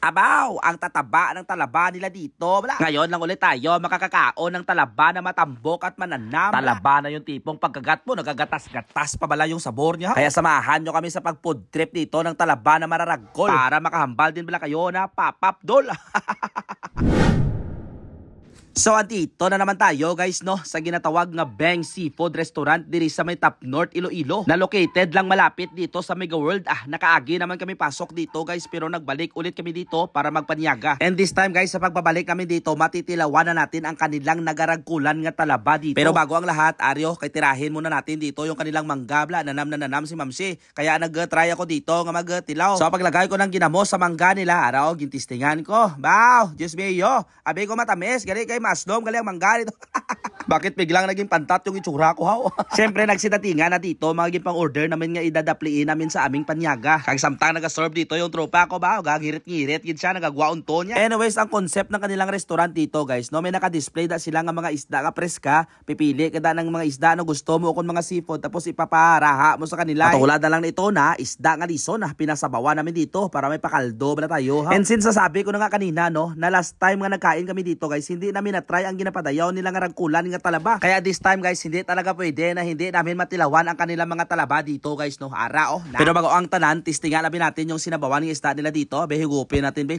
Abaw, ang tataba ng talaba nila dito. Bala. Ngayon lang ulit tayo makakakaon ng talaba na matambok at mananam. Talaba na yung tipong pagkagat mo, nagagatas-gatas pa bala yung sabor niya. Kaya samahan nyo kami sa pag-food trip dito ng talaba na mararagkol. Para makahambal din bala kayo na papapdol. So andito na naman tayo guys no sa ginatawag nga Beng Seafood Restaurant diri sa may Top North Iloilo na located lang malapit dito sa Mega World. Nakaagi naman kami pasok dito guys pero nagbalik ulit kami dito para magpaniaga. And this time guys sa pagbabalik kami dito matitilawan na natin ang kanilang nagaragkulan nga talaba dito. Pero bago ang lahat Aryo kay tirahin muna natin dito yung kanilang manggabla. Nanam na nanam si Mamsi. Kaya nag-try ako dito nga magtilaw. So paglagay ko ng ginamos sa mangga nila araw gintistingan ko. Wow, Diyos mío. Abi ko matamis gali kay Masdom gali ang mangga nito. Bakit biglang naging pantat yung itsura ko haw? Siyempre nagsitatinga na dito magiging pang order namin nga idadapliin namin sa aming panyaga. Kag samtang nag-serve dito yung tropa ko ba gagirit-girit gid siya nagagwaon to niya. Anyways ang concept ng kanilang restaurant dito guys no may naka-display da sila nga mga isda nga preska. Pipili kada ng mga isda na gusto mo kun mga seafood tapos ipaparaha mo sa kanila. Patulad na lang nito na isda nga liso na pinasabawan namin dito para may pakaldo bala tayo. And since sasabi ko na nga kanina no na last time nga nagkain kami dito guys hindi namin na-try ang ginapadayaw nila nga ragkulan nga talaba. Kaya this time guys hindi talaga pwede na hindi namin matilawan ang kanilang mga talaba dito guys no. Ara na. Pero bago ang tanan testingan namin natin yung sinabawan ng isda nila dito. Higupin natin be.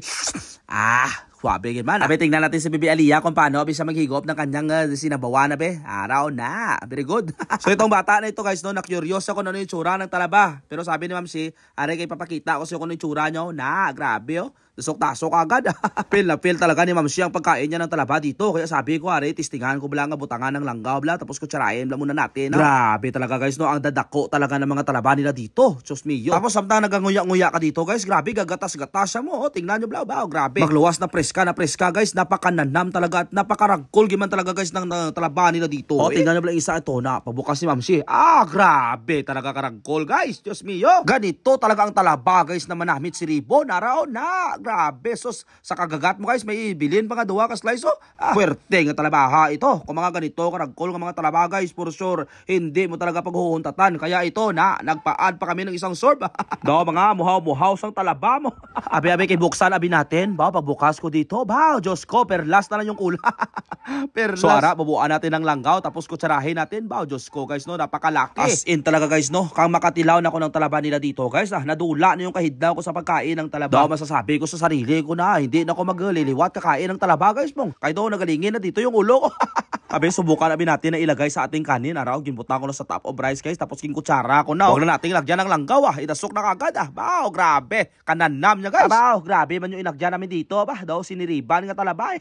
Wabe man. Abe tingnan natin si Bibi Aliyah kung paano abi siya maghigop ng kanyang sinabawan na be. Araw na. Very good. So itong bata na ito guys no, na-curious ako ano yung tsura ng talaba. Pero sabi ni Ma'am si, are kay papakita ko sa kung ano yung tsura nyo. Na, grabe oh. Tasok-tasok agad. Feel na feel talaga ni Ma'am si ang pagkain niya ng talaba dito. Kaya sabi ko, are tistingan ko bala nga butangan ng langgaw bla tapos kutsarain bla muna natin. No? Grabe talaga guys no, ang dadako talaga ng mga talaba nila dito. Diyos mío. Tapos samtang naganguya-nguya ka dito guys, grabe gagatas-gatas siya mo. Oh, tingnan nyo bla, grabe. Magluwas na preska guys, napakananam talaga at napakaragkol giman talaga guys ng talaba nila dito. Oh, tingnan nyo bla isa ito na pabukas ni Ma'am si. Grabe talaga karagkol guys. Diyos mío. Ganito talaga ang talaba guys na manamit si Ribon. Araw na. Grabe, sos sa kagagat mo guys, may ibilin pa nga duwa ka slice oh. Puwerte nga talabaha ito. Kung mga ganito, karagkol nga mga talaba guys, for sure, hindi mo talaga paghuhuntatan. Kaya ito na, nagpa-add pa kami ng isang sorb. Daw mga muhaw-muhaw sang talaba mo. Abi-abi kay buksan, abi natin. Pagbukas ko dito, Diyos ko, perlas na lang yung kula. Perlas. So ara, bubuan natin ng langgaw, tapos kutsarahin natin. Diyos ko guys, no, napakalaki. As in talaga guys, no, kang makatilaw na ako ng talaba nila dito guys, nadula na yung kahidlaw ko sa pagkain ng talaba. Daw masasabi ko sa sarili ko na hindi na ako magliliwat kakain ng talaba guys mong. Kaya daw nagalingin na dito yung ulo ko. Abi subukan namin natin na ilagay sa ating kanin. Araw ginbutan ko na sa top of rice guys tapos kutsara ko na. Huwag na nating lagyan ng langgaw itasok na kagad grabe. Kananam niya guys. Grabe man yung inagyan namin dito daw siniriban nga talaba.